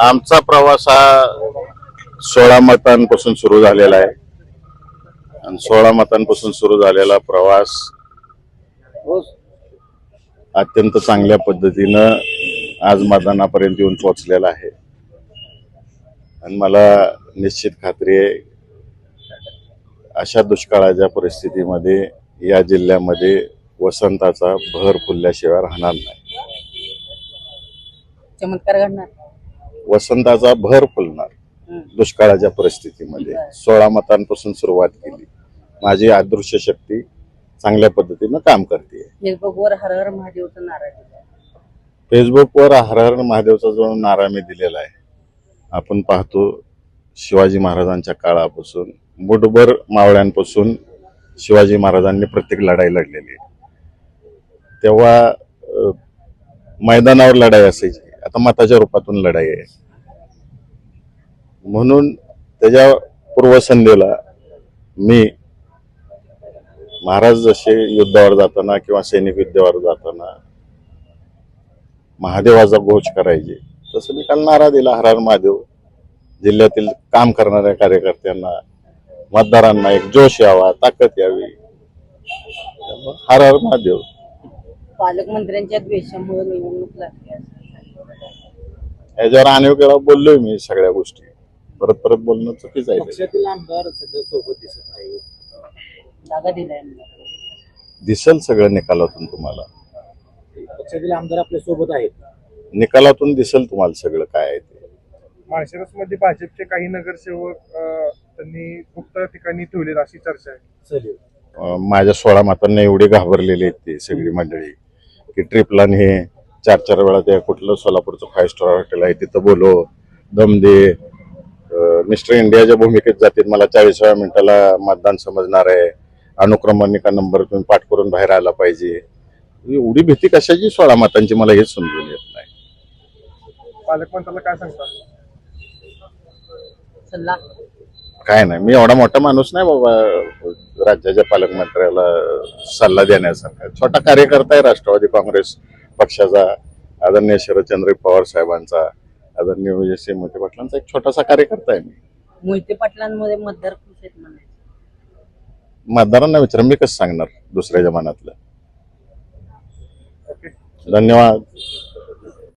आमचा प्रवास हा 16 मतांपासून सुरू झालेला आहे आणि 16 मतांपासून सुरू झालेला प्रवास अत्यंत चांगल्या पद्धतीनं आज मतदानापर्यंत येऊन पोहोचलेला आहे आणि मला निश्चित खात्री आहे अशा दुष्काळाच्या परिस्थितीमध्ये या जिल्ह्यामध्ये वसंताचा बहर फुलल्याशिवाय राहणार नाही. चमत्कार घडणार, वसंताचा बहर फुलणार दुष्काळाच्या परिस्थितीमध्ये. 16 मतांपासून सुरुवात केली. माझी अदृश्य शक्ती चांगल्या पद्धतीनं काम करते. फेसबुकवर हर हर महादेवचा नारा दिला. फेसबुकवर हर हर महादेवचा जो नारा मी दिलेला आहे, आपण पाहतो शिवाजी महाराजांच्या काळापासून मुठभर मावळ्यांपासून शिवाजी महाराजांनी प्रत्येक लढाई लढलेली आहे. तेव्हा मैदानावर लढाई असायची, आता मताच्या रूपातून लढाई आहे. म्हणून त्याच्या पूर्वसंध्येला मी महाराज जसे युद्धावर जाताना किंवा सैनिक युद्धावर जाताना महादेवाचा घोष करायचे, तसं मी काल नारा दिला हर हर महादेव. जिल्ह्यातील काम करणाऱ्या कार्यकर्त्यांना, मतदारांना एक जोश यावा, ताकद यावी, हर हर महादेव. पालकमंत्र्यांच्या द्वेषामुळे निवडणूक लागली. याच्यावर अनेक वेळा बोललोय मी सगळ्या गोष्टी. परत परत बोलणं चुकीचं आहे. पक्षातील आमदार सध्या सोबत दिसत नाही. जागा दिलाय, दिसल सगळं निकालातून तुम्हाला. पक्षातील आमदार आपल्या सोबत आहेत. निकालातून दिसल तुम्हाला सगळं काय आहे ते. माळशिरसमध्ये भाजपचे काही नगरसेवक त्यांनी गुप्त ठिकाणी ठेवलेत अशी चर्चा आहे. माझ्या 16 मतांना एवढे घाबरलेले आहेत ते सगळी मंडळी की ट्रिपला हे 4-4 वेळा त्या कुठलं सोलापूरचं 5 स्टार हॉटेल आहे तिथं बोलो, दम दे, मिस्टर इंडियाच्या भूमिकेत जातील, मला 40व्या मिनिटाला मतदान समजणार आहे, अनुक्रमणिका नंबर तुम्ही पाठ करून बाहेर आला पाहिजे. एवढी भीती कशाची 16 मतांची मला हेच समजून येत नाही. पालकमंत्र्याला काय सांगता? सल्ला काय नाही, मी एवढा मोठा माणूस नाही बाबा राज्याच्या पालकमंत्र्याला सल्ला देण्यासारखा. छोटा कार्यकर्ता आहे राष्ट्रवादी काँग्रेस पक्षाचा, आदरणीय शरदचंद्र पवार साहेबांचा, आदरणीय विजयसिंह मोहिते पाटलांचा एक छोटासा कार्यकर्ता आहे मी. मोहिते पाटलांमध्ये मतदार खुश आहेत म्हणायचे. मतदारांना विचार, मी कसं सांगणार दुसऱ्याच्या मनातलं. धन्यवाद.